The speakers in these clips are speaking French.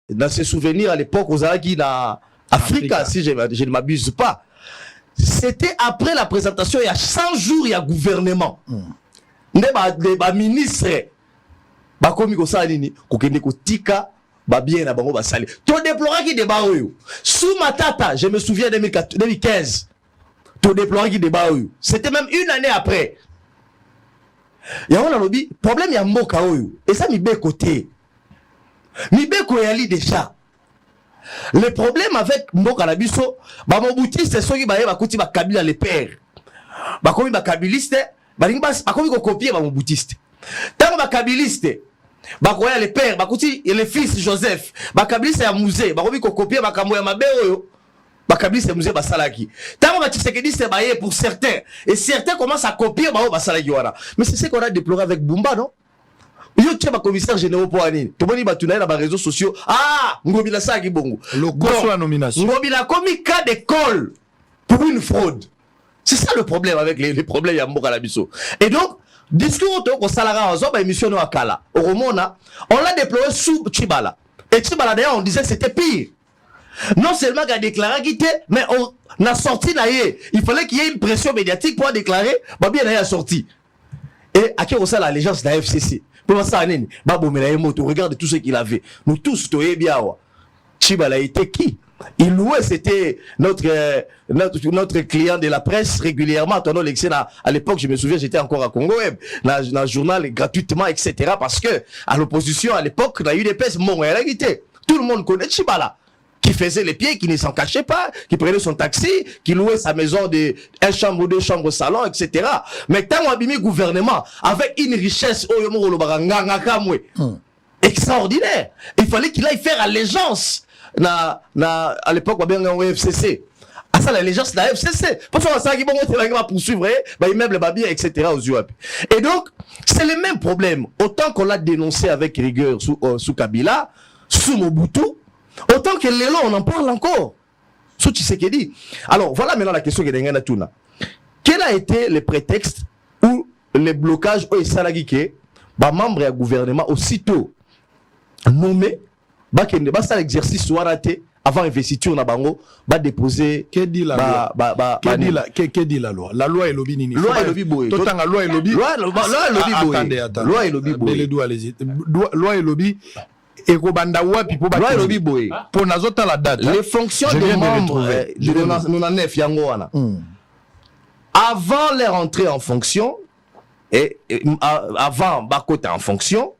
dans ses souvenirs à l'époque aux Arabes dans Africa, si je ne m'abuse pas. C'était après la présentation, il y a 100 jours, il y a gouvernement. Les ministres, comme ils salini, tika, bien na bango basali. To déplorer qui débat sous Matata, je me souviens 2015. To déplorer qui débat c'était même une année après. Il y a un lobby, problème il y a mboka et ça mi be côté. Mi be ko yali déjà. Le problème avec mboka na biso, ba moboutiste ceux qui ba kuti ba kabila les pères. Ba komi ba kabiliste, ba lingi ba komi ko copier ba moboutiste. Tant ba kabiliste, ba koya les pères, ba kuti les fils Joseph, ba kabiliste ya musée, ba komi ko copier ba kambo ya mabe oyo. Ba kabiliste musée ba salaki. Tant ba tshisekediste ba pour certains et certains commencent à copier ba salaki wana. Mais c'est ce qu'on a déploré avec Bumba, non? Yo tche ba commissaire général pour ani. To boni ba tunaye na ba réseaux sociaux. Ah, ngobila sa ki bongo. Le gosse la nomination. Ngobila komi cas d'école pour une fraude. C'est ça le problème avec les problèmes ya mboka la biso. Et donc discours au salaire en zoba émission no akala. Au Romona, on l'a déployé sous Tchibala. Et Tchibala d'ailleurs on disait que c'était pire. Non seulement qu'il a déclaré qu'il était, mais on a sorti naïe. Il fallait qu'il y ait une pression médiatique pour déclarer, bah bien naïe a sorti. Et à qui on sait l'allégeance de la FCC. Pour ça, Babo Menaye Moto, regarde tout ce qu'il avait. Nous tous, Toye Biawa. Tchibala était qui? Il louait, c'était notre client de la presse régulièrement. À l'époque, je me souviens, j'étais encore à Congo Web, dans le journal gratuitement, etc. Parce que, à l'opposition, à l'époque, on a eu des pèses, bon, elle a quitté. Tout le monde connaît Tchibala. Qui faisait les pieds, qui ne s'en cachait pas, qui prenait son taxi, qui louait sa maison de 1 chambre, 2 chambres, salon, etc. Mais tant qu'on a mis le gouvernement avec une richesse extraordinaire, il fallait qu'il aille faire allégeance à l'époque au FCC. À ça, l'allégeance de la FCC. Parce que ça, il va poursuivre, immeuble, etc. aux UAP. Et donc, c'est le même problème. Autant qu'on l'a dénoncé avec rigueur sous Kabila, sous Mobutu, autant que Lélo, on en parle encore. Sous Tshisekedi. Alors, voilà maintenant la question que Dengana Tuna. Quel a été le prétexte ou le blocage au Salagike, membre du gouvernement aussitôt nommé, ça l'exercice soit raté avant investiture na bango, déposer. Que dit la loi? Que dit la loi? La loi est lobby nini. Loi est lobby boy. Tout temps loi est lobby. Loi est lobby boy. Attendez. Loi est lobby boy. Les doigts allez-y. Loi est lobby. Et Kobanda wapi pour loi est lobby boy. Pour nazota la date. Les fonctions des membres. Nous en neuf yango wana. Avant leur entrée en fonction et avant Bakota en fonction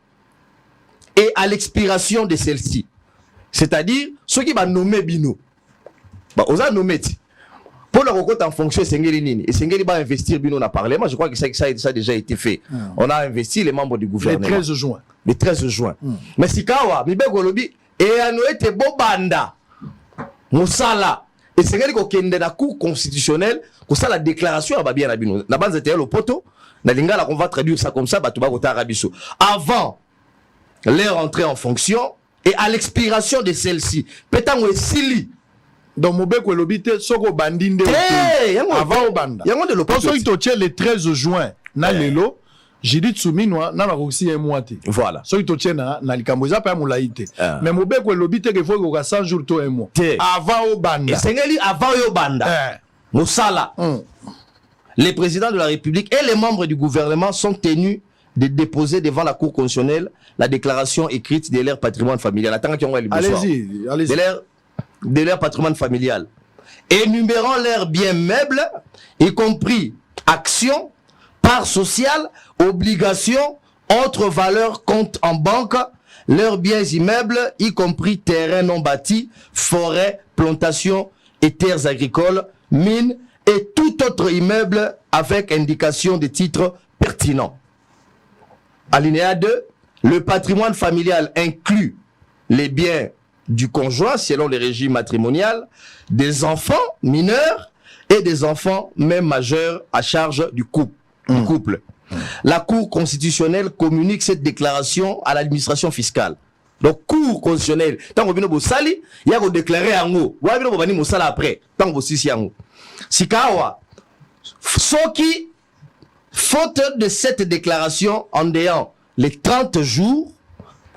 et à l'expiration de celle-ci. C'est-à-dire, ceux qui vont nommer Bino, on a nommé. Pour le recompte en fonction, Sengeli Nini. Et Sengeli va investir Bino dans le Parlement. Je crois que ça a déjà été fait. On a investi les membres du gouvernement. Le 13 juin. Le 13 juin. Mais si Kawa, Mibe Golobi, et à Noé te Bobanda, Moussala, et Sengeli Kokende na cour constitutionnelle, pour ça la déclaration à bien Bino. La base était le poteau. Na lingala on va traduire ça comme ça, Batouba Kota Rabiso. Avant leur entrée en fonction, et à l'expiration de celle-ci, peut-être que Sili. Donc, Mobeko et Lobite, Soko Bandinde. Avant Obanda. Parce que le 13 juin, na lelo, j'ai dit Tsuminoa, na la Roxy et Moite. Voilà. So ito na likamboza pa moulaïte. Mais Mobeko et Lobite, il faut que 100 jours to et moi. Avant Obanda. Et Sengeli avant Obanda. Moussala. Les présidents de la République et les membres du gouvernement sont tenus de déposer devant la Cour constitutionnelle la déclaration écrite de leur patrimoine familial. Allez-y. De leur patrimoine familial. Énumérant leurs biens meubles, y compris actions, parts sociales, obligations, autres valeurs, comptes en banque, leurs biens immeubles, y compris terrains non bâtis, forêts, plantations et terres agricoles, mines et tout autre immeuble avec indication de titres pertinents. Alinéa 2, le patrimoine familial inclut les biens du conjoint selon le régime matrimonial, des enfants mineurs et des enfants même majeurs à charge du couple. La Cour constitutionnelle communique cette déclaration à l'administration fiscale. Donc, Cour constitutionnelle, tant que vous sali, il y a déclaré en haut. Vous avez dit que après, tant que vous sali en haut. Sikawa, Soki, faute de cette déclaration en déant les 30 jours,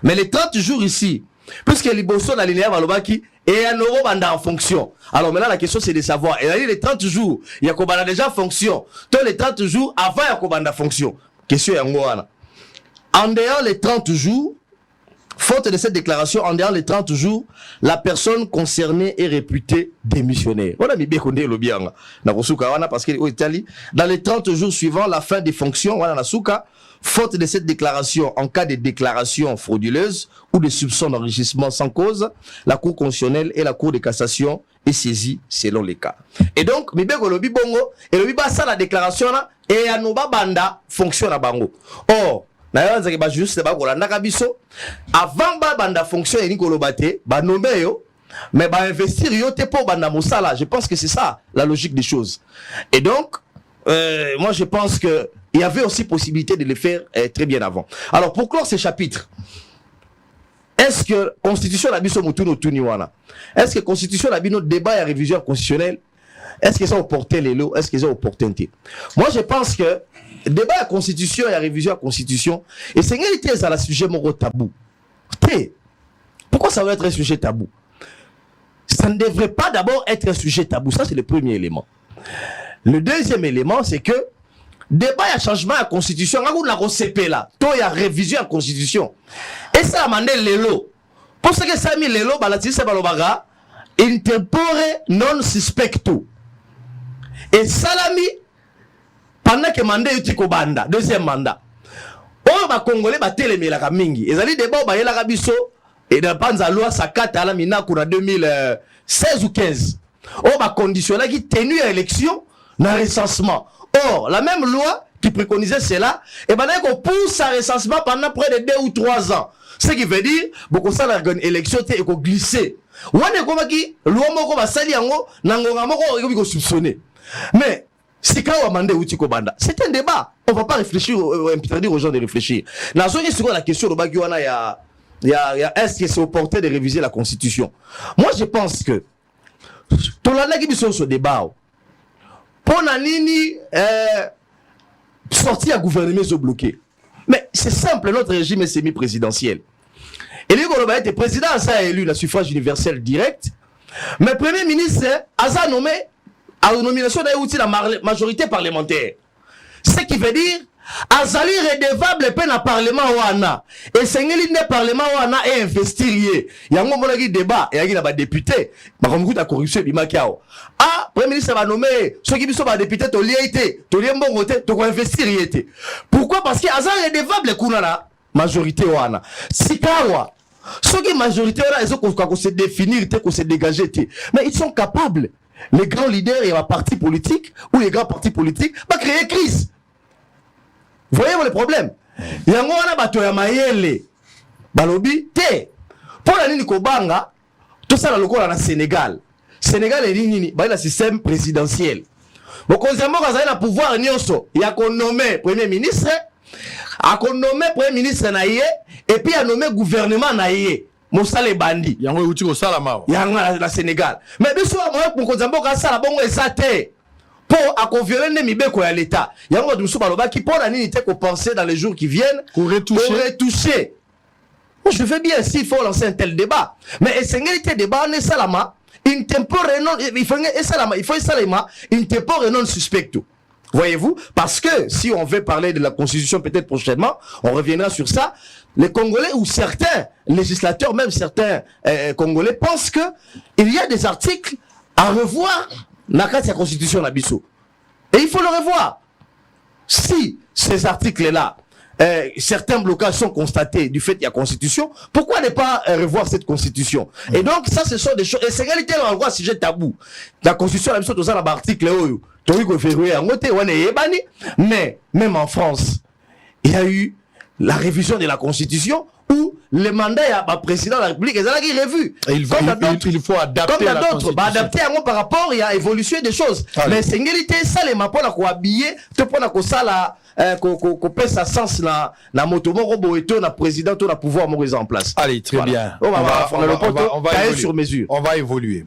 mais les 30 jours ici, puisque liboso na linéa balobaki et un euro banda en fonction. Alors maintenant la question c'est de savoir, et les 30 jours il y a kobanda déjà fonction, tous les 30 jours avant il y a kobanda fonction. Question yango wana. En dehors les 30 jours, faute de cette déclaration, en dehors les 30 jours, la personne concernée est réputée démissionnaire. On a mis bien qu'on est le bien. Parce que dans les 30 jours suivant la fin des fonctions, faute de cette déclaration, en cas de déclaration frauduleuse ou de soupçon d'enrichissement sans cause, la Cour constitutionnelle et la Cour de cassation est saisie selon les cas. Et donc, et la déclaration et Anoba Banda fonctionne à Bango. Or, avant banda fonction et nikolobate ba nommer yo mais ba investir yo te pour banda mosala. Je pense que c'est ça la logique des choses. Et donc moi je pense que il y avait aussi possibilité de le faire très bien avant. Alors pour clore ces chapitres, est-ce que constitution la biso mutuno tuniwana, est-ce que constitution la bino débat et révision constitutionnelle, est-ce que ça opporté les lots, est-ce que ça opportunité? Moi je pense que débat à la constitution et à la révision à la constitution, et c'est un sujet tabou. Pourquoi ça doit être un sujet tabou? Ça ne devrait pas d'abord être un sujet tabou. Ça, c'est le premier élément. Le deuxième élément, c'est que débat à changement à la constitution, il y a la révision à la constitution. Et ça a demandé l'élo. Pour ce que ça a mis l'élo, interpore non suspecto. Et salami, pendant que mandat est banda, deuxième mandat. On va Congolais battre les mélaga mingi. Et ali débat ba yela biso et dans panza loi sakata la mina kuna 2016 ou 15. On va conditionner qui tenue à élection na recensement. Or, la même loi qui préconisait cela, et ben on pousse à recensement pendant près de 2 ou 3 ans. Ce qui veut dire beaucoup ça la élection et ko glisser. Wane ko maki loi moko ba sali yango nangonga moko ko soupçonner. Mais c'est quand on a demandé c'est un débat. On ne va pas réfléchir, interdire aux gens de réfléchir. La question de est-ce que c'est opportun de réviser la Constitution? Moi, je pense que tout le monde qui est ce débat, pour nini sortir à gouvernement bloqué. Mais c'est simple, notre régime est semi-présidentiel. Et lui, on a été président, ça a élu la suffrage universel direct. Mais premier ministre, a nommé à la nomination de la majorité parlementaire. Ce qui veut dire, Azali redevable peine à parlement wana. Et c'est un parlement wana est investirié. Il y a un débat, et il y a un député. Par contre, la corruption, il y a ah, premier ministre va nommer ceux qui sont députés, tu l'as été, tu l'as bon côté, tu vas investir. Pourquoi? Parce que Azali redevable kuna majorité wana. Sikawa. Ceux qui majorité wana, ils ont se définir, se dégager. Mais ils sont capables. Les grands leaders et les partis politiques, ou les grands partis politiques, va créer crise. Vous voyez le problème? Il y a un bateau ya mayele. Balobi, te. Pour la ligne Kobanga, tout ça dans le cours dans le Sénégal. Sénégal est ligne, bah, il y a un système présidentiel. Donc, on a le pouvoir, il y a qu'on nomme Premier ministre, a qu'on nomme Premier ministre naïe, et puis a nommé gouvernement naïe. Moussale bandi. Yango uti ko salama. Yango la Sénégal. Mais bien sûr, moi pour Kozambo ka sala bongo ezate. Pour à violer les mibeko ya l'état. Yango de Moussou Baloba qui pour la nini te ko penser dans les jours qui viennent pour retoucher. Moi je veux bien s'il faut lancer un tel débat. Mais essentialité débat ne salama in tempore non il faut salama il faut salama in tempore non suspecto. Voyez-vous? Parce que si on veut parler de la Constitution peut-être prochainement, on reviendra sur ça. Les Congolais ou certains législateurs, même certains Congolais, pensent que il y a des articles à revoir dans la Constitution d'Abisso. Et il faut le revoir. Si ces articles-là, certains blocages sont constatés du fait qu'il y a Constitution, pourquoi ne pas revoir cette Constitution? Et donc, ça, ce sont des choses. Et c'est réalité, on voit sujet tabou. La Constitution d'Abisso, tout ça, l'article, mais même en France, il y a eu la révision de la Constitution où le mandat à président de la République est revu. Il faut adapter la Constitution. Adapter par rapport à l'évolution des choses. Allez. Mais c'est une réalité, ça, les mains pour la habiller, te prendre comme ça, qu'on pèse sa sens na moto, mon et tout, na président, tout, na pouvoir, mon en place. Allez, très bien. On va évoluer sur mesure. On va évoluer.